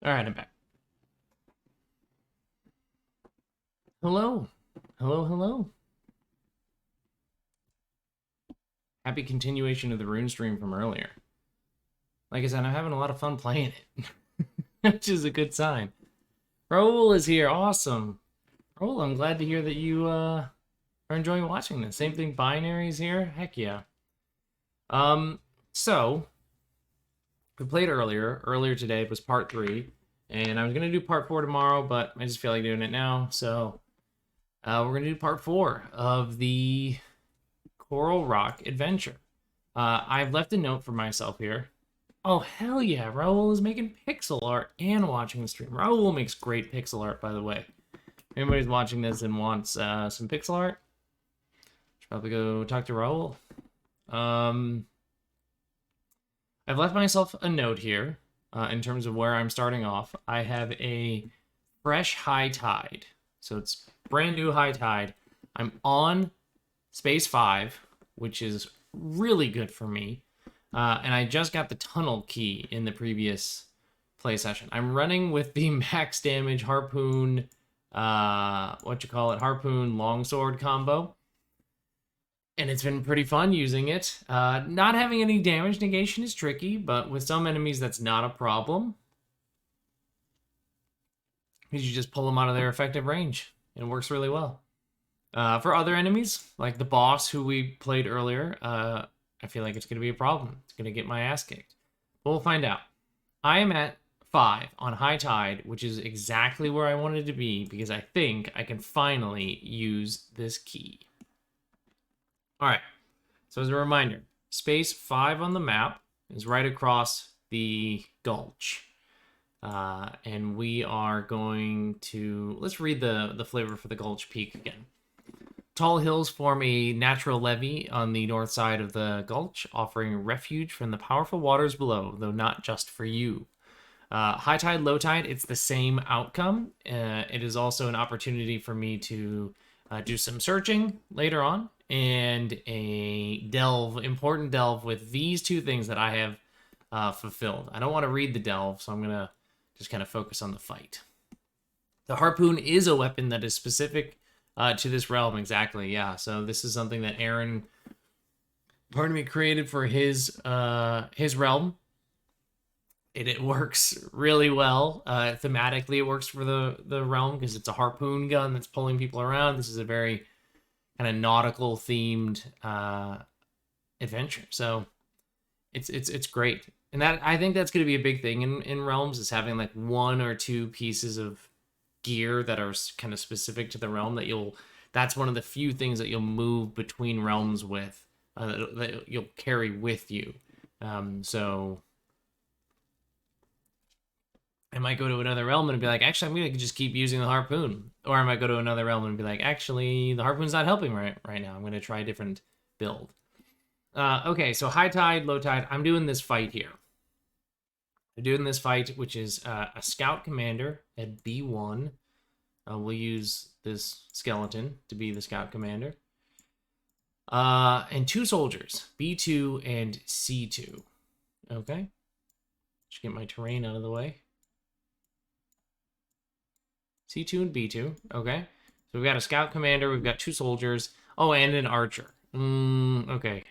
All right, I'm back. Hello. Hello, hello. Happy continuation of the Rune stream from earlier. Like I said, I'm having a lot of fun playing it, which is a good sign. Raul is here. Awesome. Raul, I'm glad to hear that you are enjoying watching this. Same thing, Binary's here. Heck yeah. So we played earlier. Earlier today was part 3, and I was gonna do part 4 tomorrow, but I just feel like doing it now. So we're gonna do part 4 of the Coral Rock Adventure. I've left a note for myself here. Oh, hell yeah. Raul is making pixel art and watching the stream. Raul makes great pixel art, by the way. If anybody's watching this and wants some pixel art, should probably go talk to Raul. I've left myself a note here in terms of where I'm starting off. I have a fresh high tide. So it's brand new high tide. I'm on Space 5, which is really good for me. And I just got the tunnel key in the previous play session. I'm running with the max damage harpoon, harpoon longsword combo. And it's been pretty fun using it. Not having any damage negation is tricky, but with some enemies that's not a problem. Because you just pull them out of their effective range. And it works really well. For other enemies, like the boss who we played earlier, I feel like it's going to be a problem. It's going to get my ass kicked. But we'll find out. I am at 5 on high tide, which is exactly where I wanted to be because I think I can finally use this key. All right. So as a reminder, space 5 on the map is right across the gulch. And we are going to... Let's read the flavor for the Gulch Peak again. Tall hills form a natural levee on the north side of the gulch, offering refuge from the powerful waters below, though not just for you. High tide, low tide, it's the same outcome. It is also an opportunity for me to do some searching later on, and a important delve with these two things that I have fulfilled. I don't want to read the delve, so I'm going to just kind of focus on the fight. The harpoon is a weapon that is specific to this realm, exactly, yeah. So this is something that Aaron, created for his realm. It works really well. Thematically, it works for the realm because it's a harpoon gun that's pulling people around. This is a very kind of nautical themed adventure. So it's great. And that, I think that's going to be a big thing in realms, is having like 1 or 2 pieces of gear that are kind of specific to the realm that's one of the few things that you'll move between realms with, that you'll carry with you. So I might go to another realm and be like, actually, I'm going to just keep using the harpoon. Or I might go to another realm and be like, actually, the harpoon's not helping right now. I'm going to try a different build. Okay, so high tide, low tide. I'm doing this fight here. I'm doing this fight, which is a scout commander at B1. We'll use this skeleton to be the scout commander. And 2 soldiers, B2 and C2. Okay. Just get my terrain out of the way. C2 and B2. Okay. So we've got a scout commander. We've got 2 soldiers. Oh, and an archer. Okay.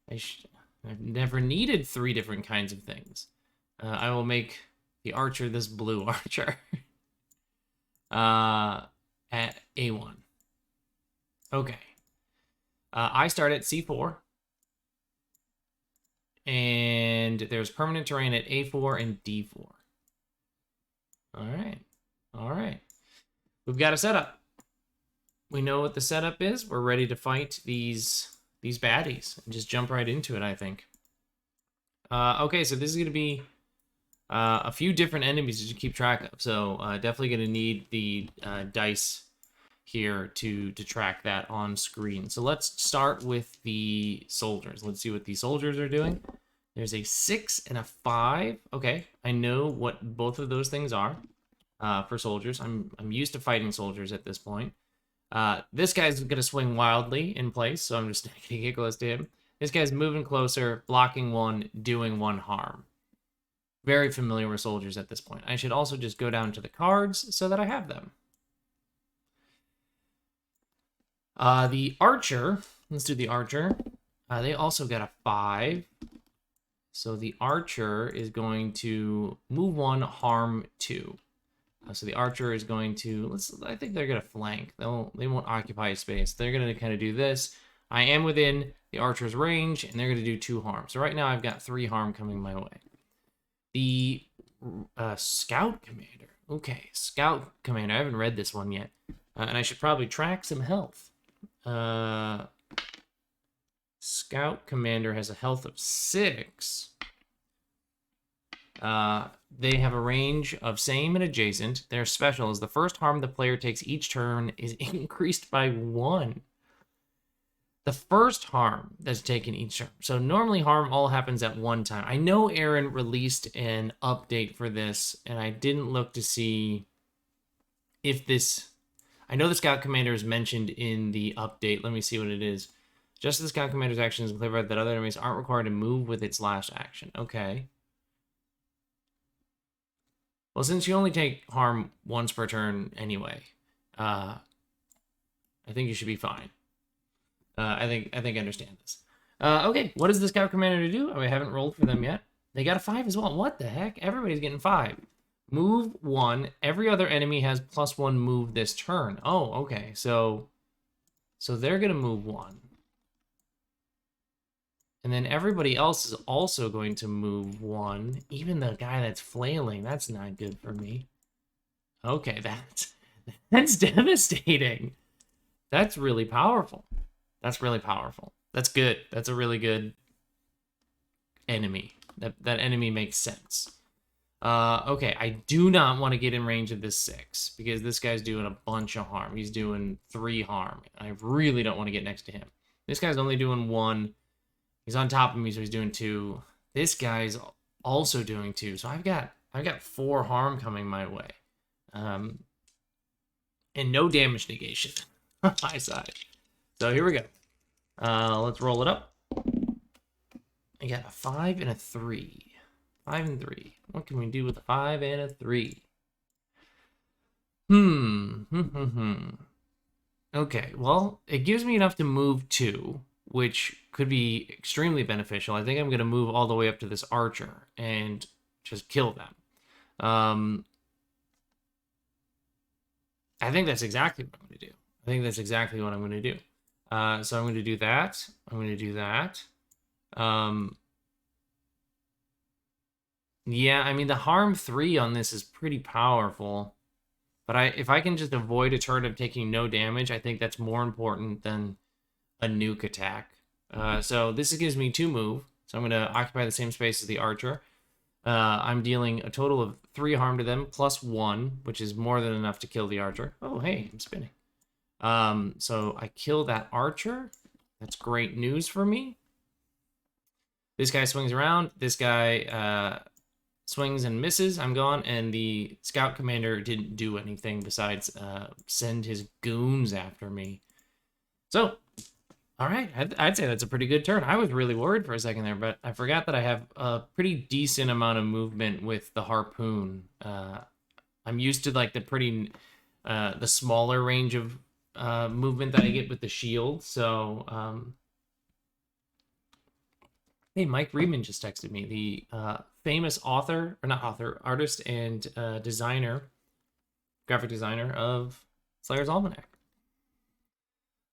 I've never needed 3 different kinds of things. I will make the archer this blue archer. At A1. Okay. I start at C4. And there's permanent terrain at A4 and D4. Alright. Alright. We've got a setup. We know what the setup is. We're ready to fight these baddies. And just jump right into it, I think. Okay, so this is going to be a few different enemies to keep track of. So definitely going to need the dice here to track that on screen. So let's start with the soldiers. Let's see what the soldiers are doing. There's a 6 and a 5. Okay, I know what both of those things are for soldiers. I'm used to fighting soldiers at this point. This guy's going to swing wildly in place, so I'm just going to get close to him. This guy's moving closer, blocking 1, doing 1 harm. very familiar with soldiers at this point. I should also just go down to the cards so that I have them. The archer, let's do the archer. They also got a 5. So the archer is going to move 1, harm 2. So the archer is going to, I think they're going to flank. They won't occupy space. They're going to kind of do this. I am within the archer's range, and they're going to do 2 harm. So right now I've got 3 harm coming my way. The scout commander. Okay, scout commander. I haven't read this one yet. And I should probably track some health. Scout commander has a health of 6. They have a range of same and adjacent. Their special is the first harm the player takes each turn is increased by 1. The first harm that's taken each turn. So normally harm all happens at one time. I know Aaron released an update for this, and I didn't look to see if this... I know the Scout Commander is mentioned in the update. Let me see what it is. Just the Scout Commander's actions clarified that other enemies aren't required to move with its last action. Okay. Well, since you only take harm once per turn anyway, I think you should be fine. I think I understand this. Okay, what does the Scout Commander do? I haven't rolled for them yet. They got a 5 as well. What the heck? Everybody's getting 5. Move 1. Every other enemy has +1 move this turn. Oh, okay. So they're going to move 1. And then everybody else is also going to move 1. Even the guy that's flailing. That's not good for me. Okay, that's devastating. That's really powerful. That's really powerful. That's good. That's a really good enemy. That enemy makes sense. Okay, I do not want to get in range of this 6 because this guy's doing a bunch of harm. He's doing 3 harm. I really don't want to get next to him. This guy's only doing 1. He's on top of me, so he's doing 2. This guy's also doing 2. So I've got 4 harm coming my way. And no damage negation on my side. So here we go. Let's roll it up. I got a 5 and a 3. 5 and 3. What can we do with a 5 and a 3? Okay, well, it gives me enough to move 2, which could be extremely beneficial. I think I'm going to move all the way up to this archer and just kill them. I think that's exactly what I'm going to do. So I'm going to do that. I'm going to do that. Yeah, I mean, the harm 3 on this is pretty powerful. But if I can just avoid a turn of taking no damage, I think that's more important than a nuke attack. So this gives me 2 move. So I'm going to occupy the same space as the archer. I'm dealing a total of 3 harm to them, +1, which is more than enough to kill the archer. Oh, hey, I'm spinning. So I kill that archer. That's great news for me. This guy swings around. This guy swings and misses. I'm gone. And the Scout Commander didn't do anything besides send his goons after me. So, all right. I'd say that's a pretty good turn. I was really worried for a second there, but I forgot that I have a pretty decent amount of movement with the harpoon. I'm used to like the smaller range of movement that I get with the shield. So, hey, Mike Reedman just texted me. The famous artist and graphic designer of Slayer's Almanac.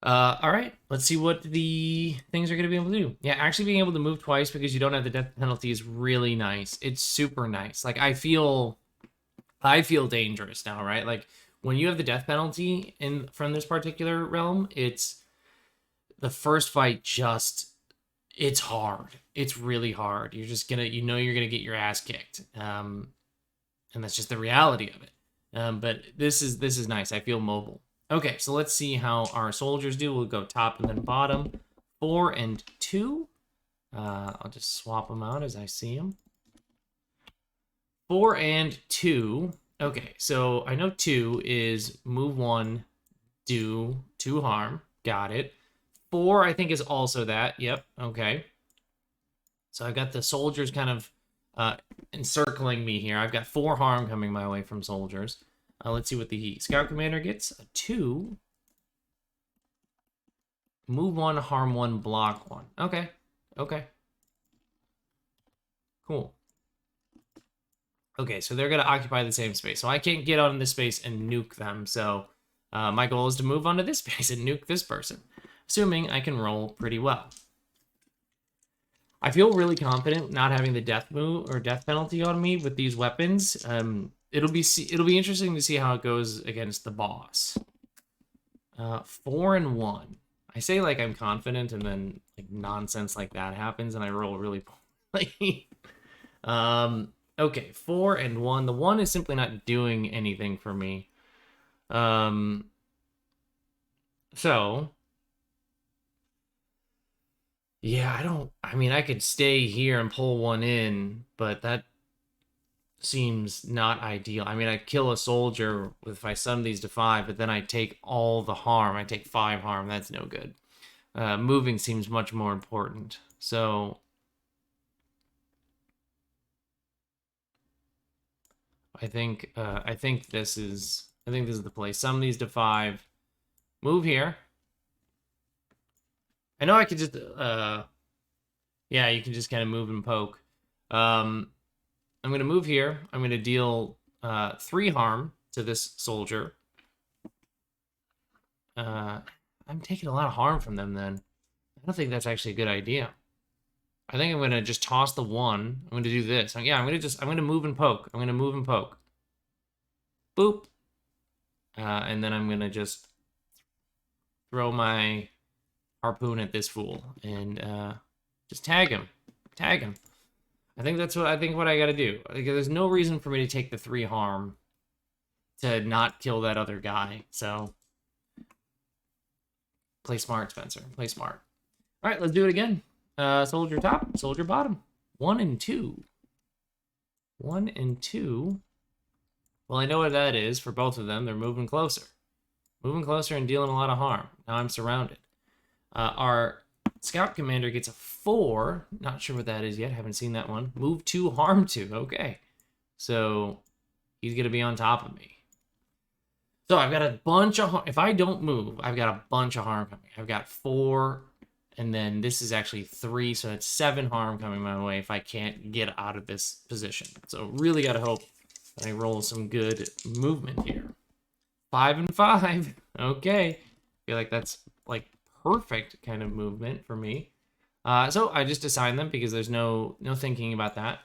All right, let's see what the things are going to be able to do. Yeah, actually being able to move twice because you don't have the death penalty is really nice. It's super nice. Like, I feel dangerous now, right? Like, when you have the death penalty from this particular realm, it's the first fight it's hard. It's really hard. You're just gonna, you're gonna get your ass kicked. And that's just the reality of it. But this is nice. I feel mobile. Okay, so let's see how our soldiers do. We'll go top and then bottom. 4 and 2. I'll just swap them out as I see them. 4 and 2. Okay, so I know 2 is move 1, do 2 harm. Got it. 4, I think, is also that. Yep, okay. So I've got the soldiers kind of encircling me here. I've got 4 harm coming my way from soldiers. Let's see what the scout commander gets. A 2. Move 1, harm 1, block 1. Okay. Okay. Cool. Okay, so they're going to occupy the same space. So I can't get on this space and nuke them. So my goal is to move onto this space and nuke this person, assuming I can roll pretty well. I feel really confident not having the death move or death penalty on me with these weapons. It'll be interesting to see how it goes against the boss. 4 and 1. I say like I'm confident, and then like nonsense like that happens, and I roll really poorly. Okay, 4 and 1. The 1 is simply not doing anything for me. So yeah, I mean, I could stay here and pull 1 in, but that seems not ideal. I mean, I kill a soldier if I sum these to 5, but then I take all the harm. I take 5 harm. That's no good. Moving seems much more important. So I think this is the play. Sum these to 5. Move here. I know I could just yeah, you can just kind of move and poke. I'm going to move here. I'm going to deal 3 harm to this soldier. I'm taking a lot of harm from them then. I don't think that's actually a good idea. I think I'm going to just toss the 1. I'm going to do this. Yeah, I'm going to move and poke. I'm going to move and poke. Boop. And then I'm going to just throw my harpoon at this fool and just tag him. Tag him. I think what I got to do. There's no reason for me to take the 3 harm to not kill that other guy. So play smart, Spencer. Play smart. All right, let's do it again. Soldier top, soldier bottom. 1 and 2. 1 and 2. Well, I know what that is for both of them. They're moving closer. Moving closer and dealing a lot of harm. Now I'm surrounded. Our scout commander gets a 4. Not sure what that is yet. Haven't seen that one. Move 2, harm 2. Okay. So he's going to be on top of me. So I've got a bunch of harm. If I don't move, I've got a bunch of harm coming. I've got 4, and then this is actually 3, so it's 7 harm coming my way if I can't get out of this position. So really got to hope that I roll some good movement here. 5 and 5. Okay. I feel like that's like perfect kind of movement for me. So I just assign them because there's no thinking about that.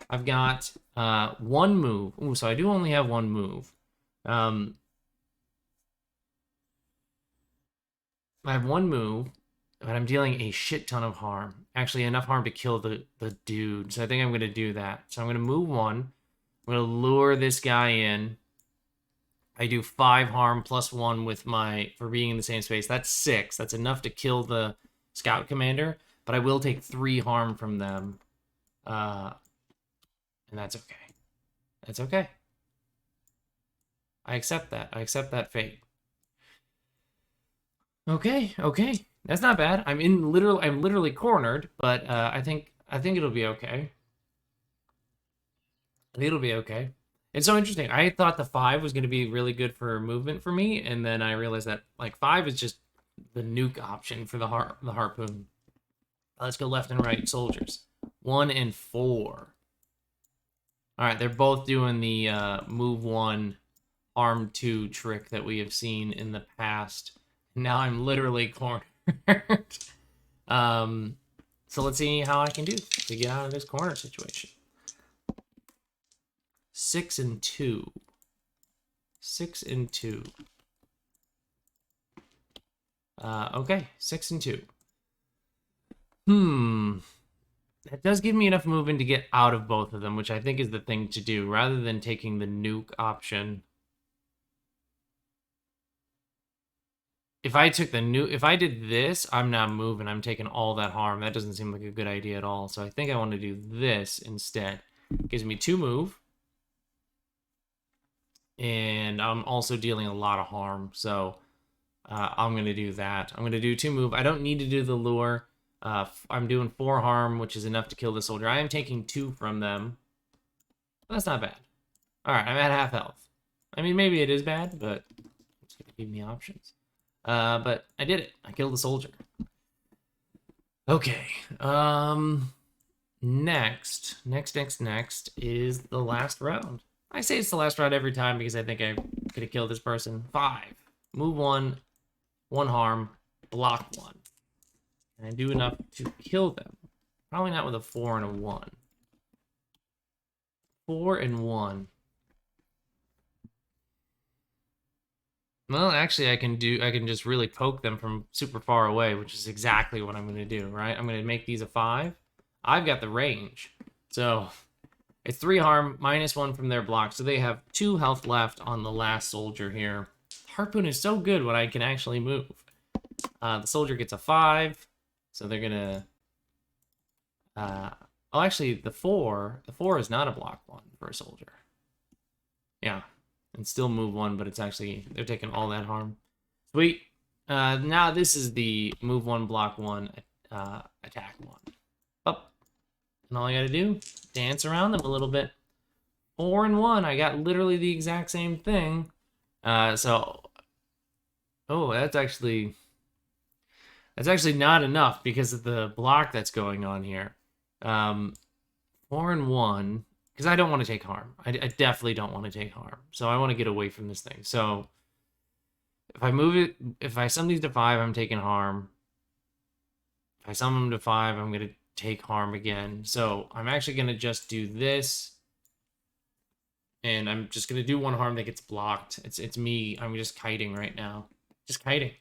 I've got 1 move. Ooh, so I do only have 1 move. I have 1 move, but I'm dealing a shit ton of harm. Actually, enough harm to kill the dude. So I think I'm going to do that. So I'm going to move 1. I'm going to lure this guy in. I do 5 harm plus 1 with for being in the same space. That's 6. That's enough to kill the scout commander, but I will take 3 harm from them. And that's okay. That's okay. I accept that. I accept that fate. Okay. That's not bad. I'm literally cornered, but I think it'll be okay. It'll be okay. It's so interesting. I thought the 5 was going to be really good for movement for me, and then I realized that like 5 is just the nuke option for the harpoon. Let's go left and right, soldiers. 1 and 4. All right, they're both doing the move 1, arm 2 trick that we have seen in the past. Now I'm literally cornered. So let's see how I can do to get out of this corner situation. 6 and 2. 6 and 2. Okay, 6 and 2. That does give me enough movement to get out of both of them, which I think is the thing to do, rather than taking the nuke option. If I took the nuke, if I did this, I'm not moving. I'm taking all that harm. That doesn't seem like a good idea at all. So I think I want to do this instead. It gives me 2 move. And I'm also dealing a lot of harm. So I'm going to do that. I'm going to do 2 move. I don't need to do the lure. I'm doing 4 harm, which is enough to kill the soldier. I am taking 2 from them. That's not bad. All right, I'm at half health. I mean, maybe it is bad, but it's gonna give me options. But I did it. I killed the soldier. Okay. Next is the last round. I say it's the last round every time because I think I could have killed this person. 5. Move 1, 1 harm, block 1. And I do enough to kill them. Probably not with a 4 and a 1. 4 and 1. Well, actually, I can just really poke them from super far away, which is exactly what I'm going to do, right? I'm going to make these a 5. I've got the range. So it's 3 harm, -1 from their block. So they have 2 health left on the last soldier here. Harpoon is so good when I can actually move. The soldier gets a 5. So they're going to... oh, actually, the 4 is not a block 1 for a soldier. Yeah. And still move 1, but it's actually, they're taking all that harm. Sweet. Now this is the move 1, block 1, attack 1. Up. And all I gotta do, dance around them a little bit. 4 and 1, I got literally the exact same thing. Oh, that's actually not enough because of the block that's going on here. 4 and 1... because I don't want to take harm. I definitely don't want to take harm. So I want to get away from this thing. So if I move it, if I sum these to 5, I'm taking harm. If I sum them to 5, I'm going to take harm again. So I'm actually going to just do this. And I'm just going to do 1 harm that gets blocked. It's me. I'm just kiting right now. Just kiting.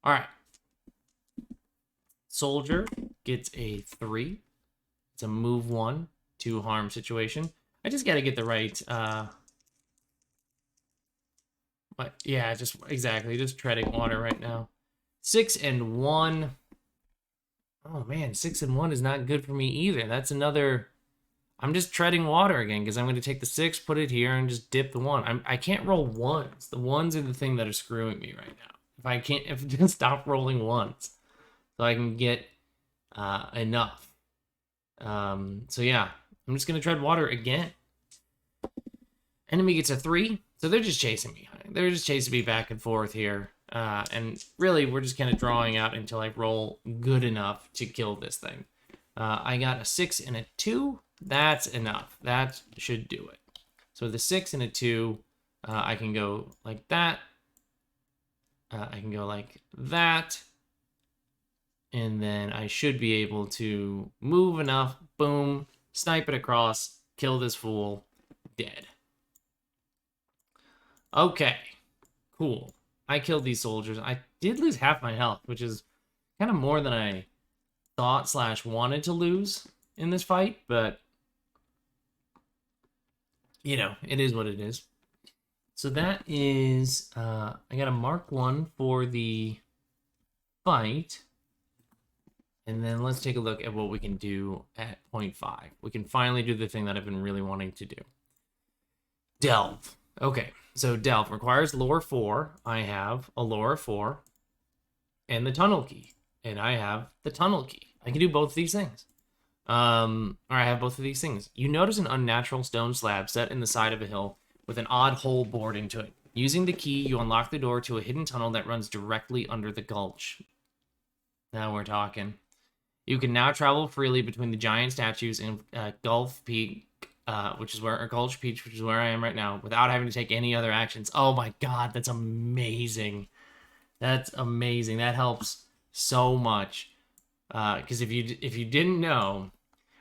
All right. Soldier gets a 3. It's a move 1. 2 harm situation. I just got to get the right, but yeah, just exactly, just treading water right now. 6 and 1. Oh man, 6 and 1 is not good for me either. That's another, I'm just treading water again because I'm going to take the 6, put it here, and just dip the 1. I can't roll 1s. The 1s are the thing that are screwing me right now. If I can stop rolling 1s so I can get enough. So yeah. I'm just going to tread water again. Enemy gets a 3. So they're just chasing me. They're just chasing me back and forth here. And really, we're just kind of drawing out until I roll good enough to kill this thing. I got a 6 and a 2. That's enough. That should do it. So the 6 and a 2, I can go like that. I can go like that. And then I should be able to move enough. Boom. Snipe it across, kill this fool, dead. Okay, cool. I killed these soldiers. I did lose half my health, which is kind of more than I thought / wanted to lose in this fight, but, you know, it is what it is. So that is, I got a mark 1 for the fight. And then let's take a look at what we can do at 0.5. We can finally do the thing that I've been really wanting to do. Delve. Okay, so Delve requires lore 4. I have a lore 4 and the tunnel key. And I have the tunnel key. I can do both of these things. Or I have both of these things. You notice an unnatural stone slab set in the side of a hill with an odd hole bored into it. Using the key, you unlock the door to a hidden tunnel that runs directly under the gulch. Now we're talking. You can now travel freely between the giant statues in Gulch Peak, which is where I am right now, without having to take any other actions. Oh my god, that's amazing. That's amazing. That helps so much. Because if you didn't know,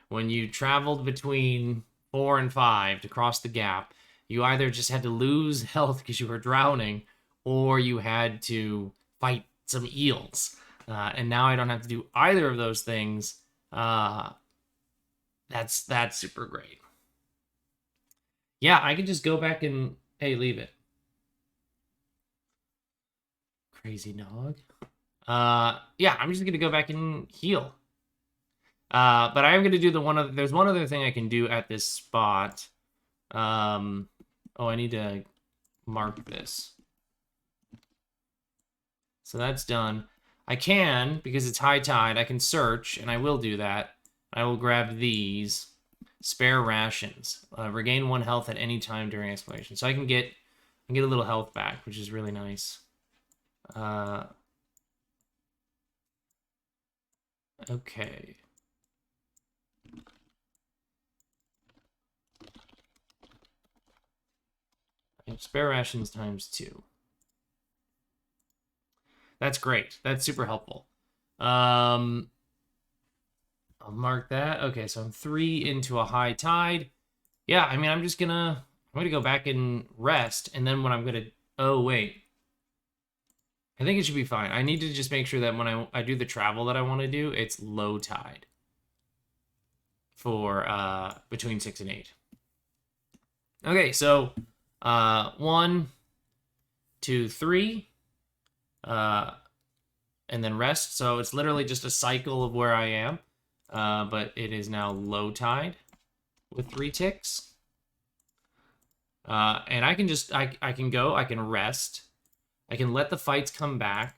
when you traveled between 4 and 5 to cross the gap, you either just had to lose health because you were drowning, or you had to fight some eels. And now I don't have to do either of those things. That's super great. Yeah, I can just go back and, hey, leave it. Crazy dog. Yeah, I'm just going to go back and heal. But I am going to do there's one other thing I can do at this spot. Oh, I need to mark this. So that's done. I can, because it's high tide, I can search, and I will do that. I will grab these. spare rations. Regain 1 health at any time during exploration. So I can get a little health back, which is really nice. Okay. Spare rations times 2. That's great. That's super helpful. I'll mark that. Okay, so I'm 3 into a high tide. Yeah, I mean, I'm gonna go back and rest, and then when I'm gonna, oh wait, I think it should be fine. I need to just make sure that when I do the travel that I want to do, it's low tide for between 6 and 8. Okay, so 1, 2, 3, and then rest. So it's literally just a cycle of where I am, but it is now low tide with 3 ticks. And I can just, I can rest. I can let the fights come back.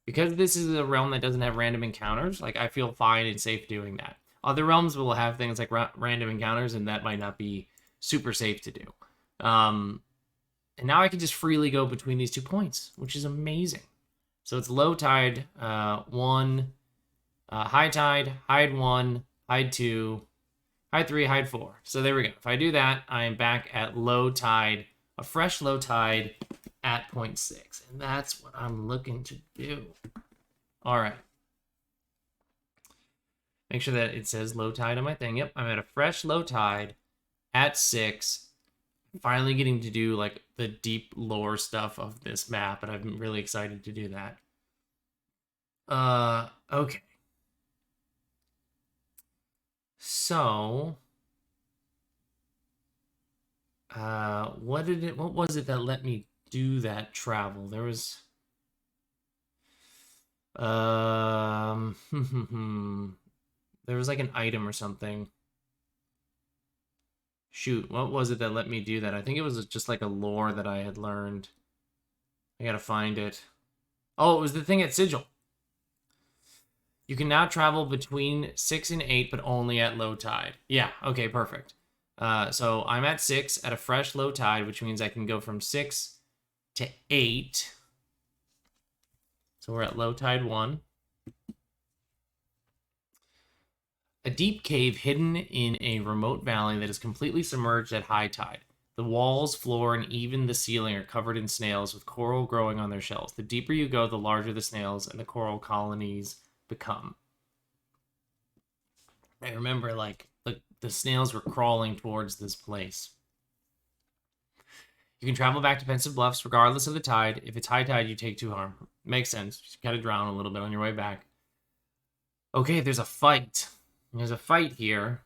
Because this is a realm that doesn't have random encounters, like, I feel fine and safe doing that. Other realms will have things like random encounters, and that might not be super safe to do. And now I can just freely go between these 2 points, which is amazing. So it's low tide, 1, high tide, hide 1, hide 2, hide 3, hide 4. So there we go. If I do that, I am back at low tide, a fresh low tide at 0.6. And that's what I'm looking to do. All right. Make sure that it says low tide on my thing. Yep, I'm at a fresh low tide at 6. Finally getting to do like the deep lore stuff of this map, and I'm really excited to do that. Okay. So, what was it that let me do that travel? There was, there was like an item or something. Shoot, what was it that let me do that? I think it was just like a lore that I had learned. I gotta find it. Oh, it was the thing at Sigil. You can now travel between 6 and 8, but only at low tide. Yeah, okay, perfect. So I'm at 6 at a fresh low tide, which means I can go from 6 to 8. So we're at low tide 1. A deep cave hidden in a remote valley that is completely submerged at high tide. The walls, floor, and even the ceiling are covered in snails with coral growing on their shells. The deeper you go, the larger the snails and the coral colonies become. I remember, like, the snails were crawling towards this place. You can travel back to Pensive Bluffs regardless of the tide. If it's high tide, you take 2 harm. Makes sense. You gotta drown a little bit on your way back. Okay, there's a fight. There's a fight here.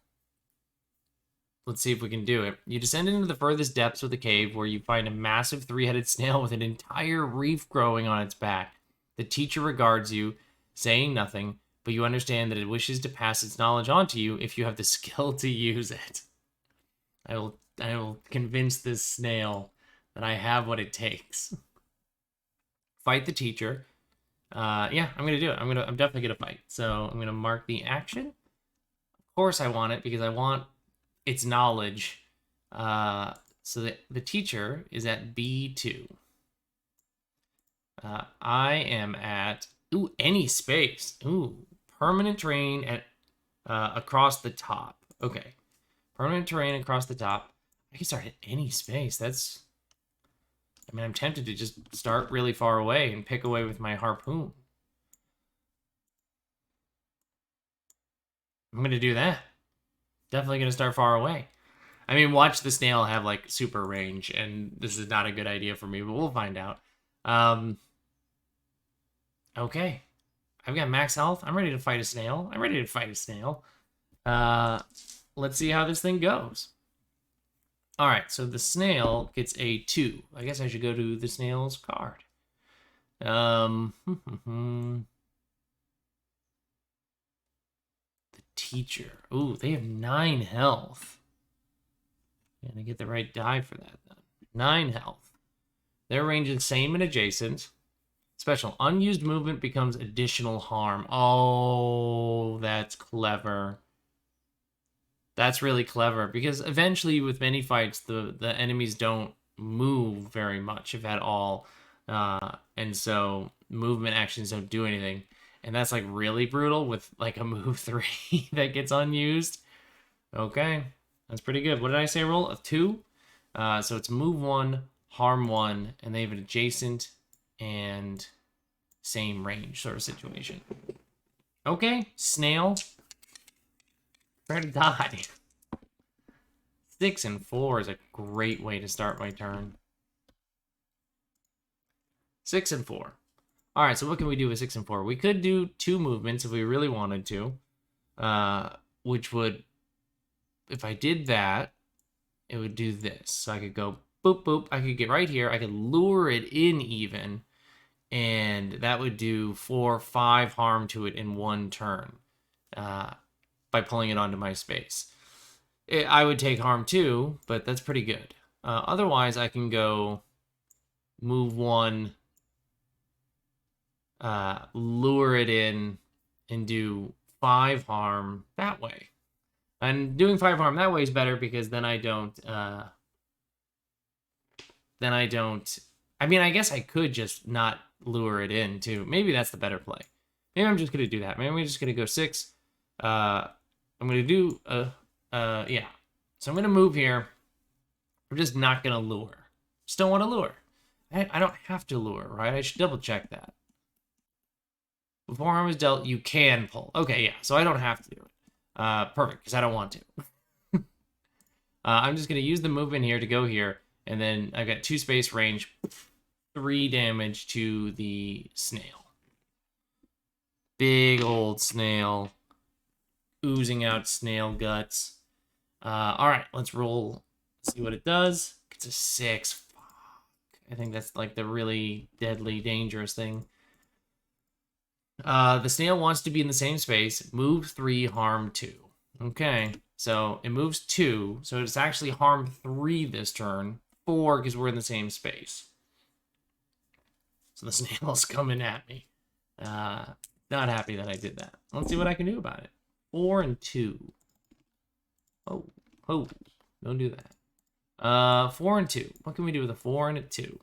Let's see if we can do it. You descend into the furthest depths of the cave where you find a massive 3-headed snail with an entire reef growing on its back. The teacher regards you, saying nothing, but you understand that it wishes to pass its knowledge on to you if you have the skill to use it. I will convince this snail that I have what it takes. Fight the teacher. Yeah, I'm gonna do it. I'm definitely gonna fight. So I'm gonna mark the action. Of course I want it because I want its knowledge. So that the teacher is at B2. I am at any space. Permanent terrain at across the top. Okay, permanent terrain across the top. I can start at any space. That's. I mean, I'm tempted to just start really far away and pick away with my harpoon. I'm gonna do that. Definitely gonna start far away. I mean, watch the snail have like super range, and this is not a good idea for me, but we'll find out. Okay. I've got max health. I'm ready to fight a snail. Let's see how this thing goes. All right, so the snail gets a 2. I guess I should go to the snail's card. The teacher. Ooh, they have 9 health. Gonna get the right die for that then. 9 health. Their range is same and adjacent. Special. Unused movement becomes additional harm. Oh, that's clever. That's really clever because eventually with many fights, the enemies don't move very much, if at all. And so movement actions don't do anything. And that's like really brutal with like a move 3 that gets unused. Okay, that's pretty good. What did I say roll? A 2? So it's move 1, harm 1, and they have an adjacent and same range sort of situation. Okay, snail. Prepare to die. 6 and 4 is a great way to start my turn. 6 and 4. All right, so what can we do with 6 and 4? We could do 2 movements if we really wanted to, which would, if I did that, it would do this. So I could go boop, boop. I could get right here. I could lure it in even, and that would do 4, 5 harm to it in 1 turn by pulling it onto my space. I would take harm 2, but that's pretty good. Otherwise, I can go move 1, lure it in, and do 5 harm that way. And doing 5 harm that way is better because then I don't, I mean, I guess I could just not lure it in too. Maybe that's the better play. Maybe I'm just going to do that. Maybe I'm just going to go 6. I'm going to do, yeah. So I'm going to move here. I'm just not going to lure. Just don't want to lure. I don't have to lure, right? I should double check that. Before harm is dealt, you can pull. Okay, yeah, so I don't have to do it. Perfect, because I don't want to. I'm just going to use the movement here to go here, and then I've got 2 space range, 3 damage to the snail. Big old snail, oozing out snail guts. All right, let's roll, see what it does. It's a 6. Fuck. I think that's like the really deadly, dangerous thing. The snail wants to be in the same space. Move 3, harm 2. Okay, so it moves 2, so it's actually harm 3 this turn. 4 because we're in the same space. So the snail's coming at me. Not happy that I did that. Let's see what I can do about it. 4 and 2. Oh, don't do that. 4 and 2. What can we do with a 4 and a 2?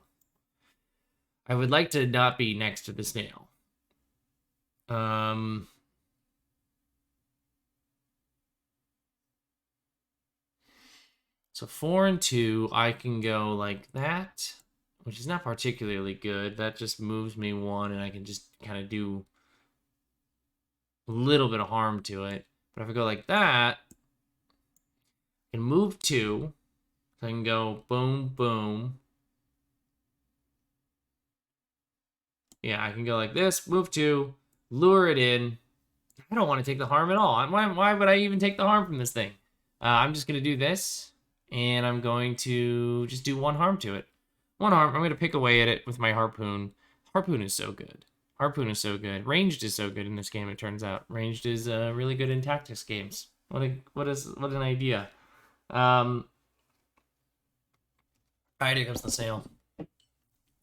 I would like to not be next to the snail. So 4 and 2, I can go like that, which is not particularly good. That just moves me 1, and I can just kind of do a little bit of harm to it. But if I go like that, I can move 2. So I can go boom, boom. Yeah, I can go like this, move 2, lure it in. I don't want to take the harm at all. Why would I even take the harm from this thing? I'm just going to do this, and I'm going to just do 1 harm to it. 1 harm. I'm going to pick away at it with my harpoon. Harpoon is so good. Harpoon is so good. Ranged is so good in this game, it turns out. Ranged is really good in tactics games. What an idea. Alright, here comes the snail.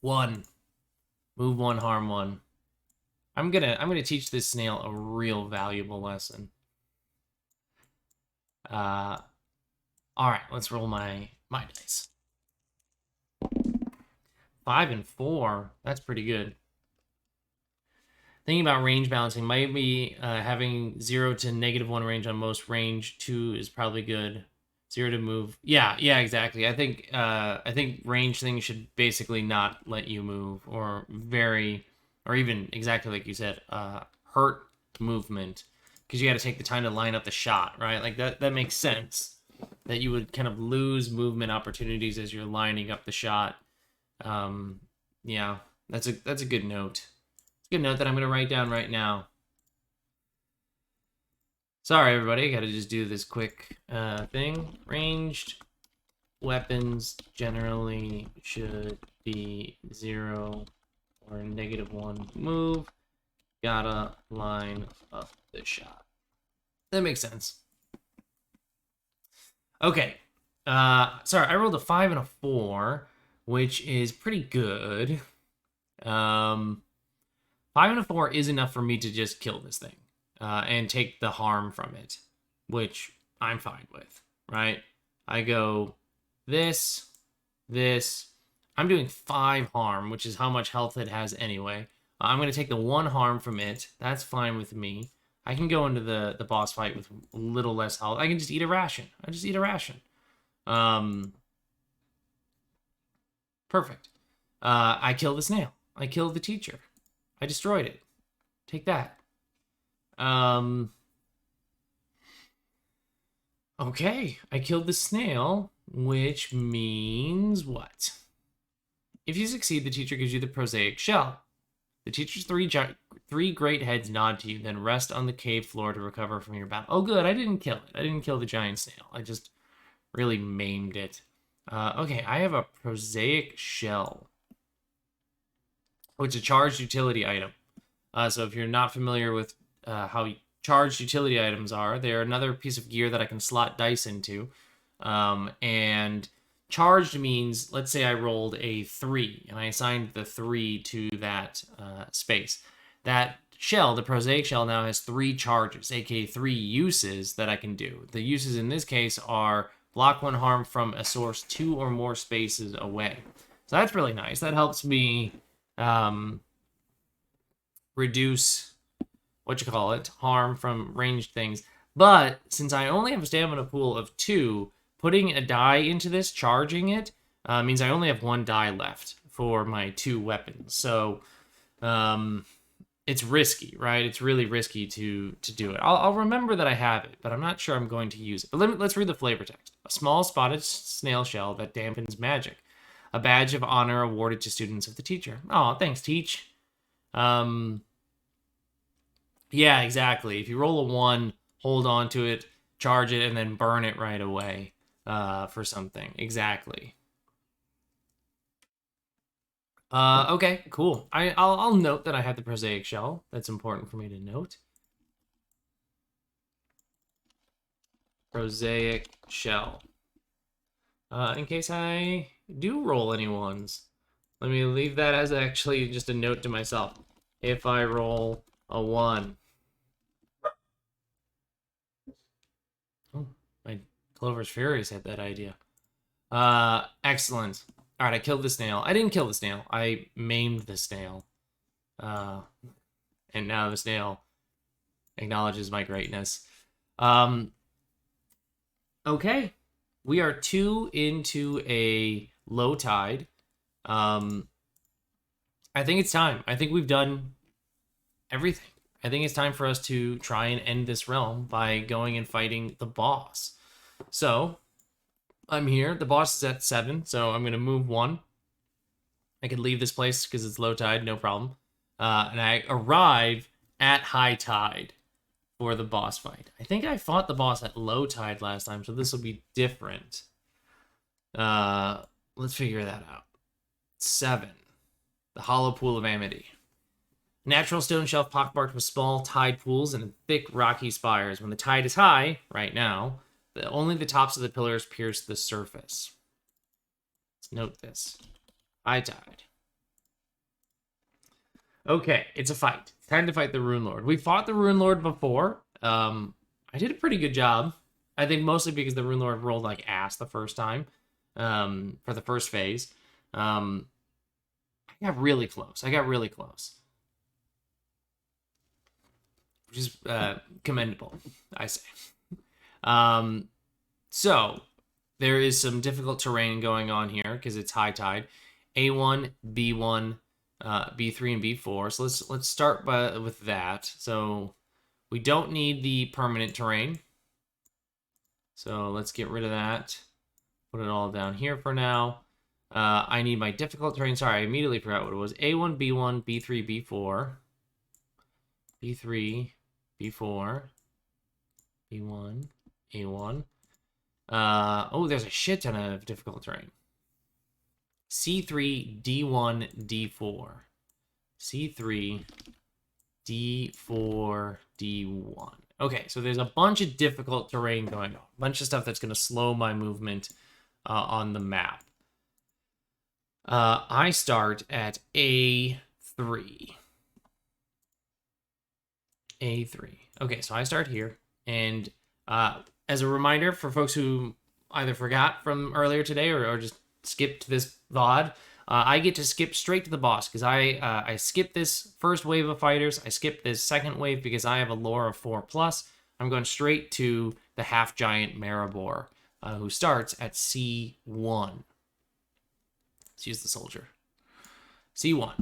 1. Move 1, harm 1. I'm gonna teach this snail a real valuable lesson. Alright, let's roll my dice. 5 and 4. That's pretty good. Thinking about range balancing, might be having 0 to -1 range on most. Range 2 is probably good. 0 to move. Yeah, exactly. I think range things should basically not let you move, or even exactly like you said, hurt movement, because you got to take the time to line up the shot, right? Like that makes sense that you would kind of lose movement opportunities as you're lining up the shot. Yeah, that's a good note. It's a good note that I'm gonna write down right now. Sorry, everybody. Got to just do this quick thing. Ranged weapons generally should be 0 or -1 move. Gotta line up the shot. That makes sense. Okay. Sorry, I rolled a 5 and a 4, which is pretty good. 5 and a 4 is enough for me to just kill this thing. And take the harm from it, which I'm fine with, right? I go this, this. I'm doing 5 harm, which is how much health it has anyway. I'm going to take the 1 harm from it. That's fine with me. I can go into the boss fight with a little less health. I can just eat a ration. I just eat a ration. Perfect. I kill the snail. I killed the teacher. I destroyed it. Take that. Okay, I killed the snail, which means what? If you succeed, the teacher gives you the prosaic shell. The teacher's three great heads nod to you, then rest on the cave floor to recover from your battle. Oh, good, I didn't kill it. I didn't kill the giant snail. I just really maimed it. Okay, I have a prosaic shell, which is a charged utility item. So if you're not familiar with how charged utility items are, they're another piece of gear that I can slot dice into. And charged means, let's say I rolled a 3, and I assigned the 3 to that space. That shell, the prosaic shell, now has 3 charges, aka 3 uses that I can do. The uses in this case are block 1 harm from a source 2 or more spaces away. So that's really nice. That helps me reduce harm from ranged things. But since I only have a stamina pool of 2, putting a die into this, charging it, means I only have 1 die left for my 2 weapons. So it's risky, right? It's really risky to do it. I'll remember that I have it, but I'm not sure I'm going to use it. But let's read the flavor text. A small spotted snail shell that dampens magic. A badge of honor awarded to students of the teacher. Oh, thanks, Teach. Yeah, exactly. If you roll a 1, hold on to it, charge it, and then burn it right away for something. Exactly. Okay, cool. I'll note that I have the prosaic shell. That's important for me to note. Prosaic shell. In case I do roll any ones. Let me leave that as actually just a note to myself. If I roll a 1. Oh, my Clover's Furious had that idea. Excellent. All right, I killed the snail. I didn't kill the snail. I maimed the snail. And now the snail acknowledges my greatness. Okay. We are 2 into a low tide. I think it's time. I think we've done everything. I think it's time for us to try and end this realm by going and fighting the boss. So, I'm here. The boss is at 7, so I'm going to move 1. I can leave this place because it's low tide, no problem. And I arrive at high tide for the boss fight. I think I fought the boss at low tide last time, so this will be different. Let's figure that out. 7. The Hollow Pool of Amity. Natural stone shelf pockmarked with small tide pools and thick rocky spires. When the tide is high, right now, only the tops of the pillars pierce the surface. Let's note this. High tide. Okay, it's a fight. It's time to fight the Rune Lord. We fought the Rune Lord before. I did a pretty good job. I think mostly because the Rune Lord rolled like ass the first time. For the first phase. I got really close. Which is commendable, I say. So there is some difficult terrain going on here because it's high tide. A1, B1, B3, and B4. So let's start with that. So we don't need the permanent terrain. So let's get rid of that. Put it all down here for now. I need my difficult terrain. Sorry, I immediately forgot what it was. A1, B1, B3, B4. B3, B4, B1, A1. Oh, there's a shit ton of difficult terrain. C3, D1, D4. C3, D4, D1. Okay, so there's a bunch of difficult terrain going on. A bunch of stuff that's going to slow my movement on the map. I start at A3. A3. Okay, so I start here, and As a reminder for folks who either forgot from earlier today or just skipped this VOD, I get to skip straight to the boss because I skipped this first wave of fighters. I skipped this second wave because I have a lore of 4+. I'm going straight to the half-giant Maribor, who starts at C1. Let's use the soldier. C1.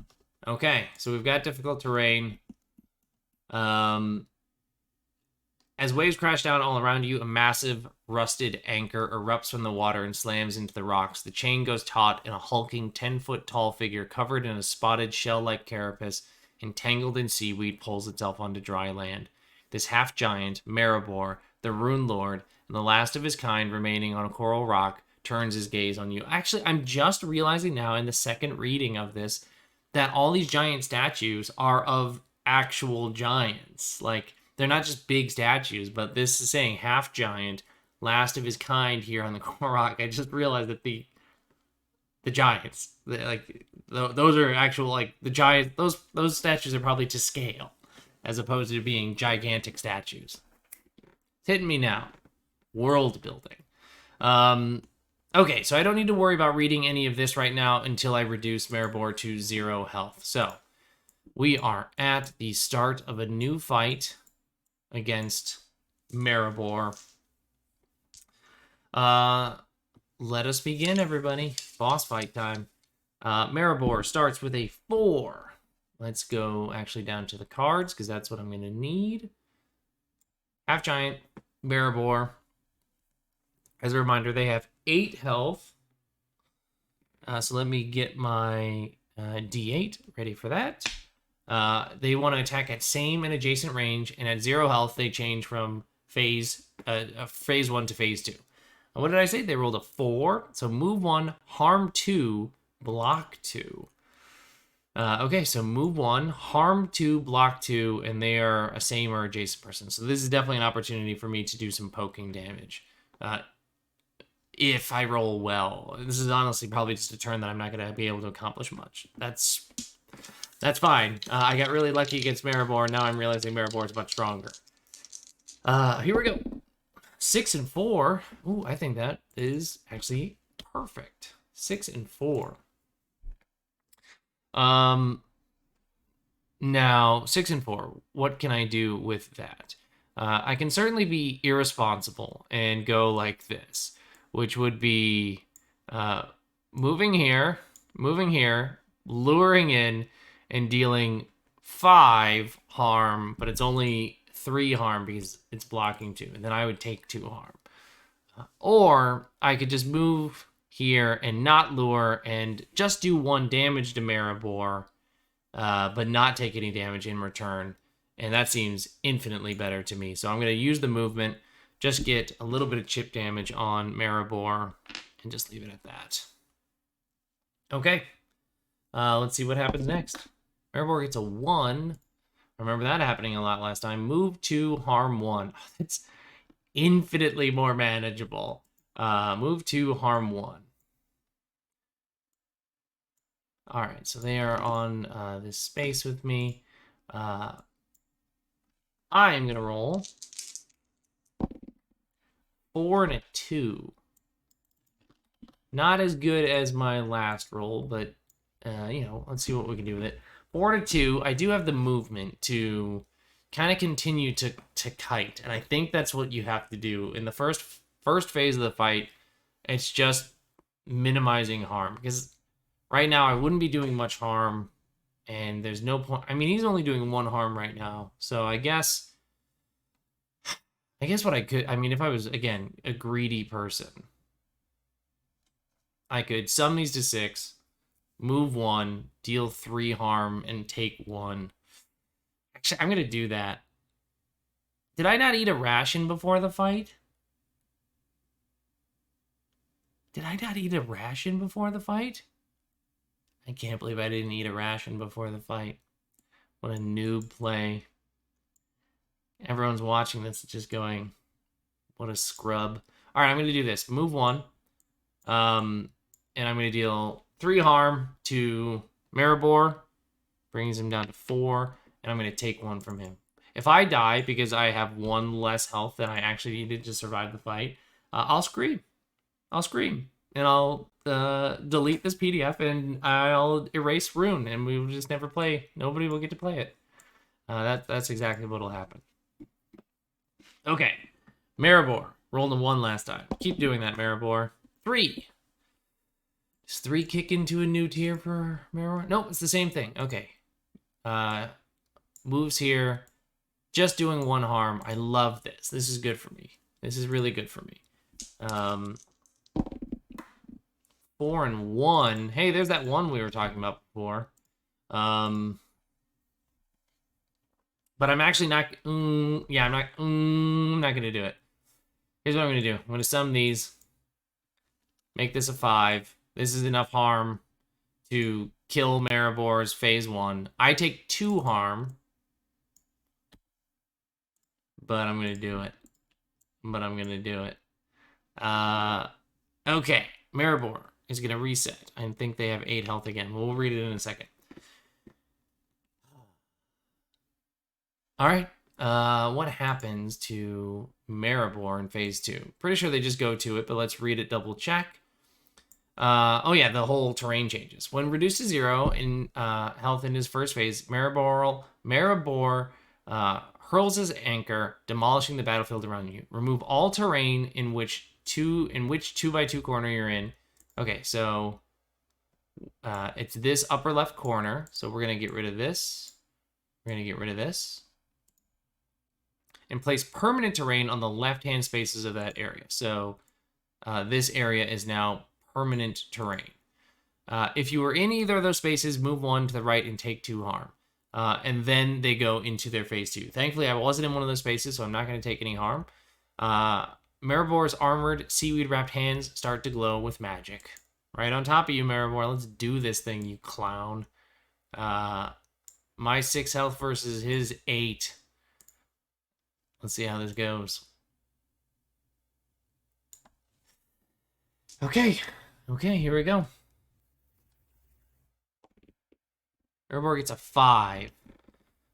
Okay, so we've got difficult terrain. As waves crash down all around you, a massive rusted anchor erupts from the water and slams into the rocks. The chain goes taut, and a hulking 10-foot tall figure covered in a spotted shell-like carapace, entangled in seaweed, pulls itself onto dry land. This half-giant, Maribor, the Rune Lord, and the last of his kind remaining on a coral rock, turns his gaze on you. Actually, I'm just realizing now in the second reading of this that all these giant statues are of actual giants. Like, they're not just big statues, but this is saying half giant, last of his kind here on the coral rock. I just realized that the giants, those are actual, like, the giants. Those statues are probably to scale, as opposed to being gigantic statues. It's hitting me now. World building. Okay, so I don't need to worry about reading any of this right now until I reduce Maribor to 0 health. So we are at the start of a new fight against Maribor. Let us begin, everybody. Boss fight time. Maribor starts with a 4. Let's go actually down to the cards, because that's what I'm going to need. Half Giant, Maribor. As a reminder, they have 8 health. So let me get my D8 ready for that. They want to attack at same and adjacent range, and at 0 health, they change from phase 1 to phase 2. What did I say? They rolled a 4. So move 1, harm 2, block 2. Okay, so move 1, harm 2, block 2, and they are a same or adjacent person. So this is definitely an opportunity for me to do some poking damage. If I roll well. This is honestly probably just a turn that I'm not going to be able to accomplish much. That's fine. I got really lucky against Maribor. Now I'm realizing Maribor is much stronger. Here we go. 6 and 4. Ooh, I think that is actually perfect. 6 and 4. Now 6 and 4. What can I do with that? I can certainly be irresponsible and go like this, which would be moving here, luring in, and dealing 5 harm, but it's only 3 harm because it's blocking 2, and then I would take 2 harm. Or I could just move here and not lure and just do 1 damage to Maribor, but not take any damage in return. And that seems infinitely better to me. So I'm going to use the movement, just get a little bit of chip damage on Maribor, and just leave it at that. Okay. Let's see what happens next. Maribor gets a 1. Remember that happening a lot last time. Move 2, harm 1. Oh, that's infinitely more manageable. Move 2, harm 1. All right, so they are on this space with me. I am going to roll 4 and a 2. Not as good as my last roll, but, let's see what we can do with it. 4 and a 2. I do have the movement to kind of continue to kite, and I think that's what you have to do. In the first phase of the fight, it's just minimizing harm, because right now I wouldn't be doing much harm, and there's no point. I mean, he's only doing 1 harm right now, so I guess what I could, if I was, again, a greedy person, I could sum these to 6, move 1, deal 3 harm, and take 1. Actually, I'm going to do that. Did I not eat a ration before the fight? I can't believe I didn't eat a ration before the fight. What a noob play. Everyone's watching this just going, what a scrub. All right, I'm going to do this. Move 1. And I'm going to deal 3 harm to Maribor. Brings him down to 4. And I'm going to take 1 from him. If I die because I have 1 less health than I actually needed to survive the fight, I'll scream. I'll scream. And I'll delete this PDF and I'll erase RUNE and we will just never play. Nobody will get to play it. That's exactly what will happen. Okay. Maribor. Rolled a 1 last time. Keep doing that, Maribor. 3. Does 3 kick into a new tier for Maribor? Nope, it's the same thing. Okay. Moves here. Just doing 1 harm. I love this. This is good for me. This is really good for me. 4 and 1. Hey, there's that 1 we were talking about before. But I'm actually not... I'm not going to do it. Here's what I'm going to do. I'm going to sum these. Make this a 5. This is enough harm to kill Maribor's phase 1. I take 2 harm. But I'm going to do it. Okay. Maribor is going to reset. I think they have 8 health again. We'll read it in a second. All right. What happens to Maribor in phase 2? Pretty sure they just go to it, but let's read it double check. Oh yeah, the whole terrain changes. When reduced to 0 in health in his first phase, Maribor hurls his anchor, demolishing the battlefield around you. Remove all terrain in which 2x2 corner you're in. Okay, so it's this upper left corner. So we're gonna get rid of this. We're gonna get rid of this. And place permanent terrain on the left-hand spaces of that area. So this area is now permanent terrain. If you were in either of those spaces, move 1 to the right and take 2 harm. And then they go into their phase 2. Thankfully, I wasn't in one of those spaces, so I'm not going to take any harm. Maribor's armored, seaweed-wrapped hands start to glow with magic. Right on top of you, Maribor. Let's do this thing, you clown. My 6 health versus his 8. Let's see how this goes. Okay, here we go. Maribor gets a 5.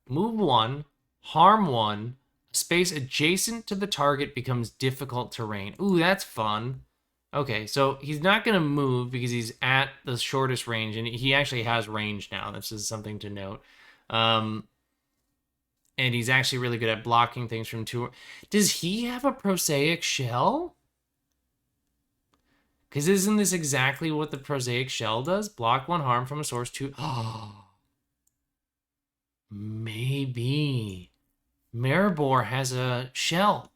Move 1, harm 1, space adjacent to the target becomes difficult terrain. Ooh, that's fun. Okay, so he's not going to move because he's at the shortest range, and he actually has range now. This is something to note. And he's actually really good at blocking things from 2. Does he have a prosaic shell? Because isn't this exactly what the prosaic shell does? Block 1 harm from a source 2. Oh, maybe Maribor has a shell.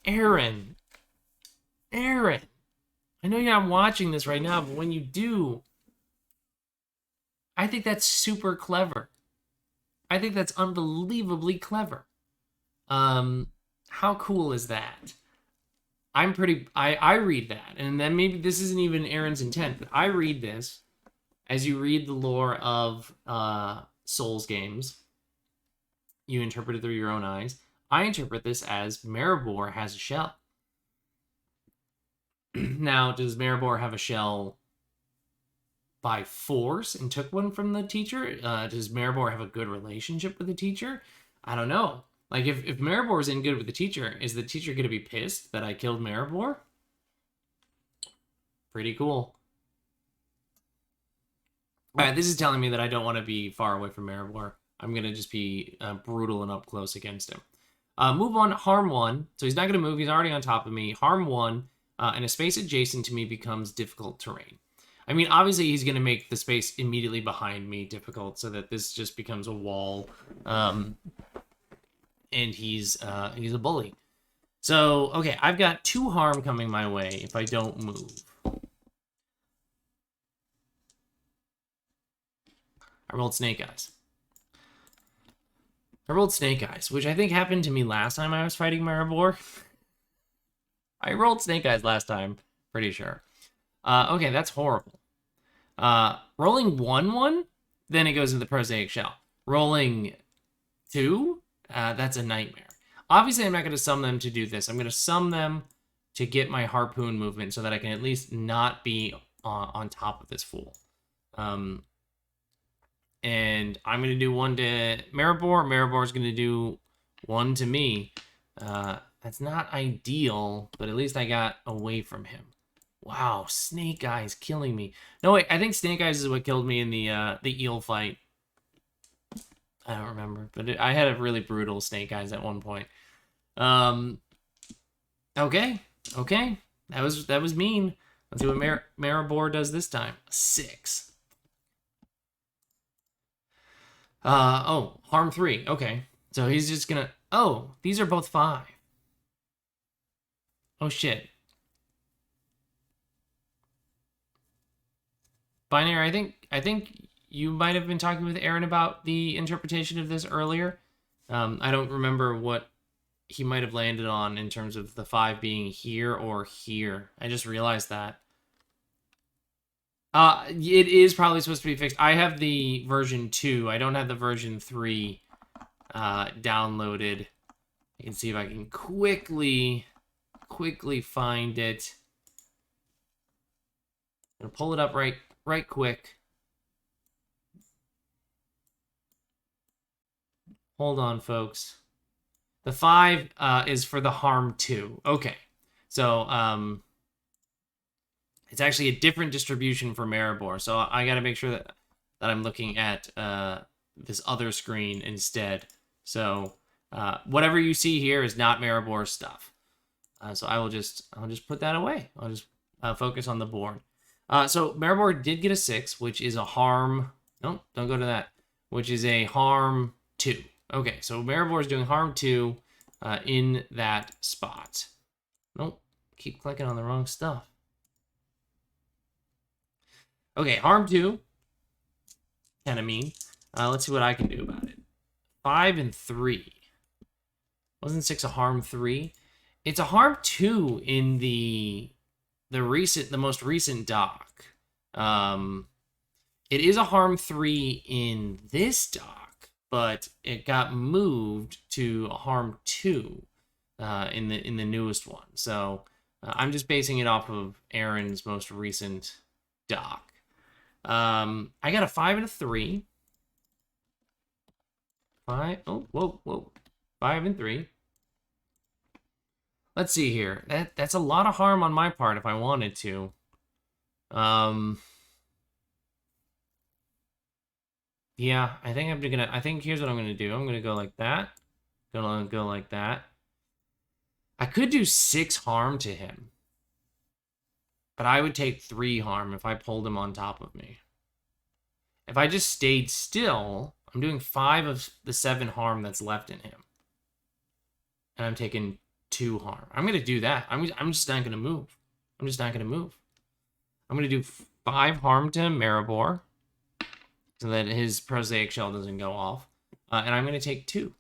Aaron. I know you're not watching this right now, but when you do, I think that's super clever. I think that's unbelievably clever. How cool is that? I read that, and then maybe this isn't even Aaron's intent, but I read this as you read the lore of Souls games. You interpret it through your own eyes. I interpret this as Maribor has a shell. Now, does Maribor have a shell by force and took one from the teacher? Does Maribor have a good relationship with the teacher? I don't know. Like, if Maribor is in good with the teacher, is the teacher going to be pissed that I killed Maribor? Pretty cool. All right, this is telling me that I don't want to be far away from Maribor. I'm going to just be brutal and up close against him. Move on, harm 1. So he's not going to move. He's already on top of me. Harm 1, and a space adjacent to me becomes difficult terrain. I mean, obviously, he's going to make the space immediately behind me difficult so that this just becomes a wall. And he's a bully. So, okay, I've got 2 harm coming my way if I don't move. I rolled Snake Eyes. Which I think happened to me last time I was fighting Maribor. I rolled Snake Eyes last time, pretty sure. Okay, that's horrible. Rolling 1-1, then it goes into the prosaic shell. Rolling 2, that's a nightmare. Obviously, I'm not going to sum them to do this. I'm going to sum them to get my harpoon movement so that I can at least not be on top of this fool. and I'm going to do one to Maribor. Maribor's going to do one to me. That's not ideal, but at least I got away from him. Wow, Snake Eyes killing me. No, wait, I think Snake Eyes is what killed me in the eel fight. I don't remember, but I had a really brutal Snake Eyes at one point. Okay. That was mean. Let's see what Maribor does this time. 6. Oh, harm 3. Okay. So he's just gonna... Oh, these are both 5. Oh, shit. Binary, I think you might have been talking with Aaron about the interpretation of this earlier. I don't remember what he might have landed on in terms of the 5 being here or here. I just realized that. It is probably supposed to be fixed. I have the version 2. I don't have the version 3 downloaded. I can see if I can quickly find it. I'm gonna pull it up right quick. Hold on, folks. The 5 is for the harm 2. Okay. So, it's actually a different distribution for Maribor. So I got to make sure that I'm looking at this other screen instead. So whatever you see here is not Maribor's stuff. So I'll just put that away. I'll just focus on the board. So Maribor did get a 6, which is a harm. No, don't go to that. Which is a harm 2. Okay, so Maribor is doing harm 2 in that spot. Nope, keep clicking on the wrong stuff. Okay, harm 2. Kind of mean. Let's see what I can do about it. 5 and 3. Wasn't 6 a harm 3? It's a harm 2 in the most recent doc. It is a harm 3 in this doc, but it got moved to a harm 2 in the newest one. So I'm just basing it off of Aaron's most recent doc. I got a 5 and a 3. 5. Oh, whoa. 5 and 3. Let's see here. That's a lot of harm on my part if I wanted to. Yeah, I think here's what I'm gonna do. I'm gonna go like that. Gonna go like that. I could do 6 harm to him. But I would take 3 harm if I pulled him on top of me. If I just stayed still, I'm doing 5 of the 7 harm that's left in him. And I'm taking 2 harm. I'm going to do that. I'm just not going to move. I'm going to do 5 harm to Maribor so that his prosaic shell doesn't go off. And I'm going to take 2.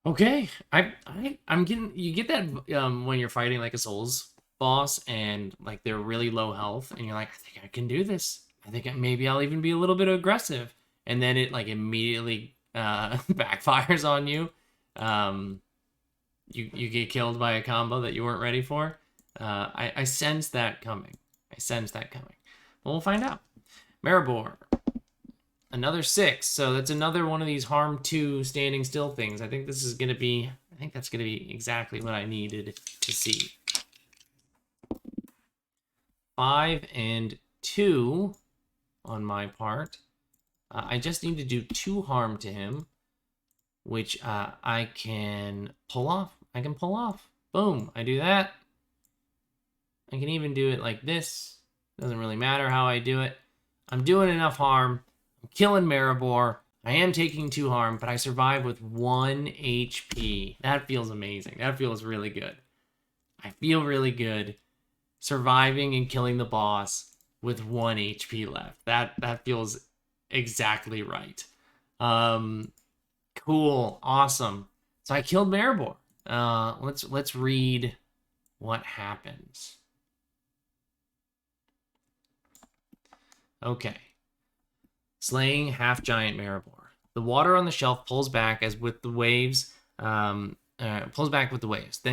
Okay, I'm getting, you get that when you're fighting like a Souls boss and like they're really low health and you're like, I think I can do this. I think maybe I'll even be a little bit aggressive, and then it like immediately backfires on you. You get killed by a combo that you weren't ready for. I sense that coming. Well, we'll find out. Maribor. Another 6, so that's another one of these harm 2 standing still things. I think that's gonna be exactly what I needed to see. 5 and 2 on my part. I just need to do 2 harm to him, which I can pull off. Boom, I do that. I can even do it like this. Doesn't really matter how I do it. I'm doing enough harm. Killing Maribor. I am taking 2 harm, but I survive with 1 HP. That feels amazing. That feels really good. I feel really good surviving and killing the boss with 1 HP left. That feels exactly right. Cool. Awesome. So I killed Maribor. Let's read what happens. Okay. Slaying half-giant Maribor. The water on the shelf pulls back with the waves, then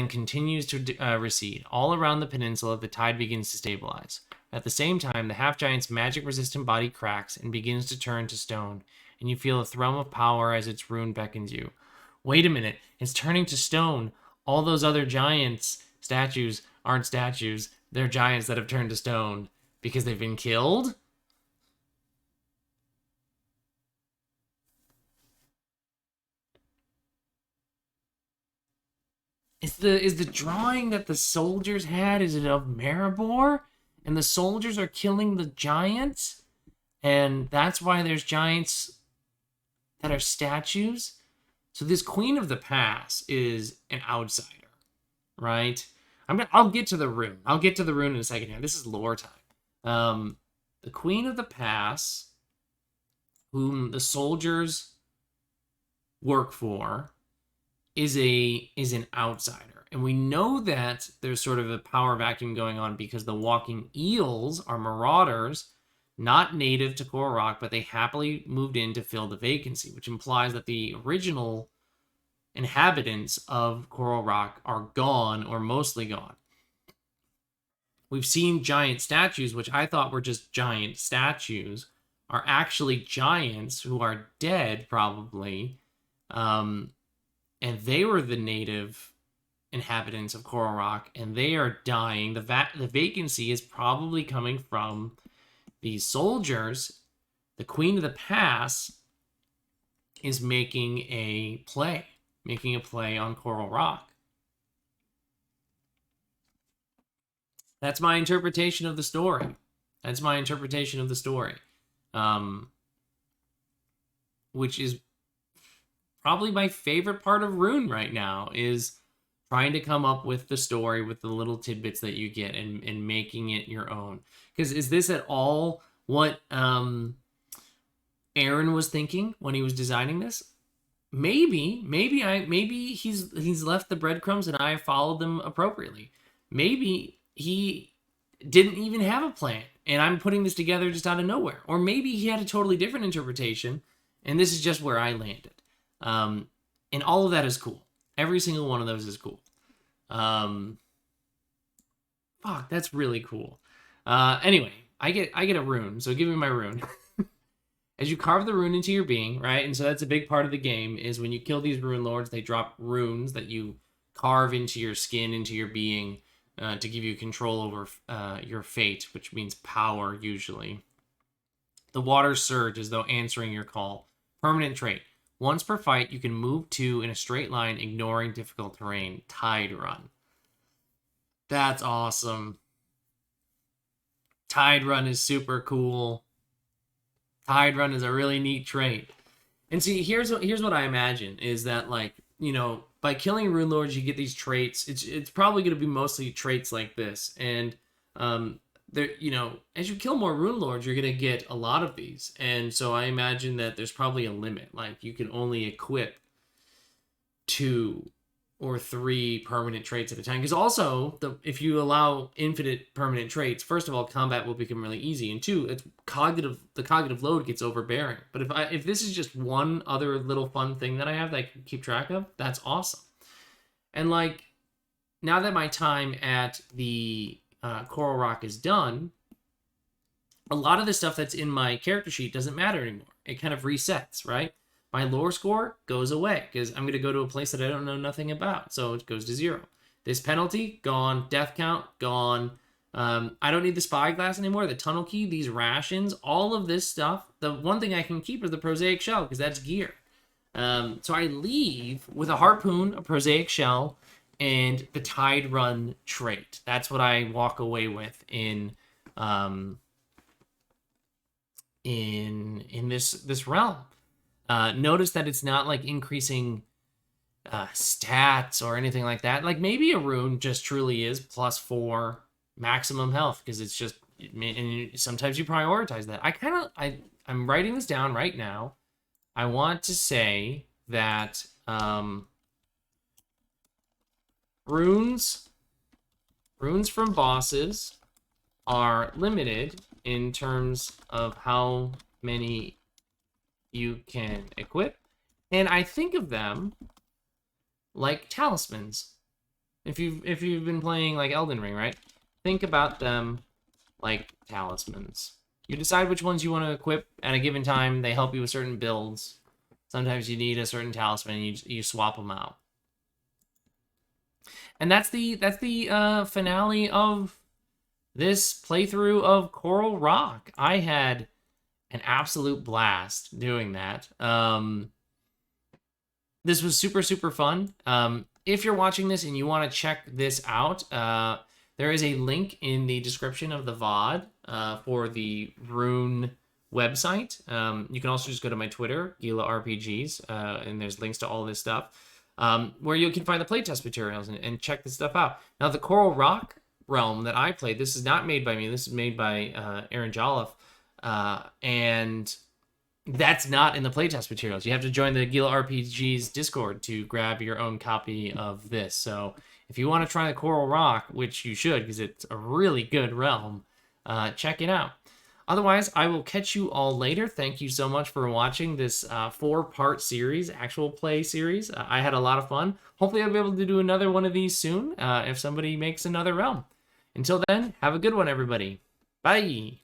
continues to recede. All around the peninsula, the tide begins to stabilize. At the same time, the half-giant's magic-resistant body cracks and begins to turn to stone, and you feel a thrum of power as its rune beckons you. Wait a minute, it's turning to stone. All those other giants statues aren't statues. They're giants that have turned to stone because they've been killed? Is the drawing that the soldiers had, is it of Maribor? And the soldiers are killing the giants? And that's why there's giants that are statues? So this Queen of the Pass is an outsider, right? I'll get to the rune. I'll get to the rune in a second here. This is lore time. The Queen of the Pass, whom the soldiers work for, is an outsider. And we know that there's sort of a power vacuum going on because the walking eels are marauders, not native to Coral Rock, but they happily moved in to fill the vacancy, which implies that the original inhabitants of Coral Rock are gone or mostly gone. We've seen giant statues, which I thought were just giant statues, are actually giants who are dead, probably. And they were the native inhabitants of Coral Rock, and they are dying. The vacancy is probably coming from these soldiers. The Queen of the Pass is making a play on Coral Rock. That's my interpretation of the story. Which is probably my favorite part of RUNE right now, is trying to come up with the story with the little tidbits that you get and making it your own. Because is this at all what Aaron was thinking when he was designing this? Maybe he's left the breadcrumbs and I followed them appropriately. Maybe he didn't even have a plan and I'm putting this together just out of nowhere. Or maybe he had a totally different interpretation and this is just where I landed. And all of that is cool. Every single one of those is cool. Fuck, that's really cool. Anyway, I get a rune, so give me my rune. As you carve the rune into your being, right? And so that's a big part of the game, is when you kill these rune lords, they drop runes that you carve into your skin, into your being, to give you control over your fate, which means power, usually. The waters surge as though answering your call. Permanent trait. Once per fight, you can move 2 in a straight line, ignoring difficult terrain. Tide Run. That's awesome. Tide Run is super cool. Tide Run is a really neat trait. And see, here's what I imagine, is that, like, you know, by killing Rune Lords, you get these traits. It's probably going to be mostly traits like this. And, there, you know, as you kill more Rune Lords, you're going to get a lot of these. And so I imagine that there's probably a limit. Like, you can only equip 2 or 3 permanent traits at a time. Because also, if you allow infinite permanent traits, first of all, combat will become really easy. And 2, the cognitive load gets overbearing. But if this is just one other little fun thing that I have that I can keep track of, that's awesome. And, like, now that my time at the Coral Rock is done, a lot of the stuff that's in my character sheet doesn't matter anymore. It kind of resets, right? My lore score goes away because I'm going to go to a place that I don't know nothing about. So it goes to 0. This penalty, gone. Death count, gone. I don't need the spyglass anymore. The tunnel key, these rations, all of this stuff. The one thing I can keep is the prosaic shell because that's gear. So I leave with a harpoon, a prosaic shell, and the Tide Run trait. That's what I walk away with in this realm. Notice that it's not like increasing stats or anything like that. Like maybe a rune just truly is +4 maximum health because it's just, and sometimes you prioritize that. I'm writing this down right now. I want to say that runes from bosses are limited in terms of how many you can equip, and I think of them like talismans. If you've been playing like Elden Ring, right? Think about them like talismans. You decide which ones you want to equip at a given time. They help you with certain builds. Sometimes you need a certain talisman and you swap them out. And that's the finale of this playthrough of Coral Rock. I had an absolute blast doing that. This was super, super fun. If you're watching this and you want to check this out, there is a link in the description of the VOD for the RUNE website. You can also just go to my Twitter, Gila RPGs, and there's links to all this stuff, where you can find the playtest materials and check this stuff out. Now, the Coral Rock realm that I played, this is not made by me. This is made by Aaron Jolliffe, and that's not in the playtest materials. You have to join the Gila RPGs Discord to grab your own copy of this. So if you want to try the Coral Rock, which you should because it's a really good realm, check it out. Otherwise, I will catch you all later. Thank you so much for watching this 4-part series, actual play series. I had a lot of fun. Hopefully I'll be able to do another one of these soon if somebody makes another realm. Until then, have a good one, everybody. Bye!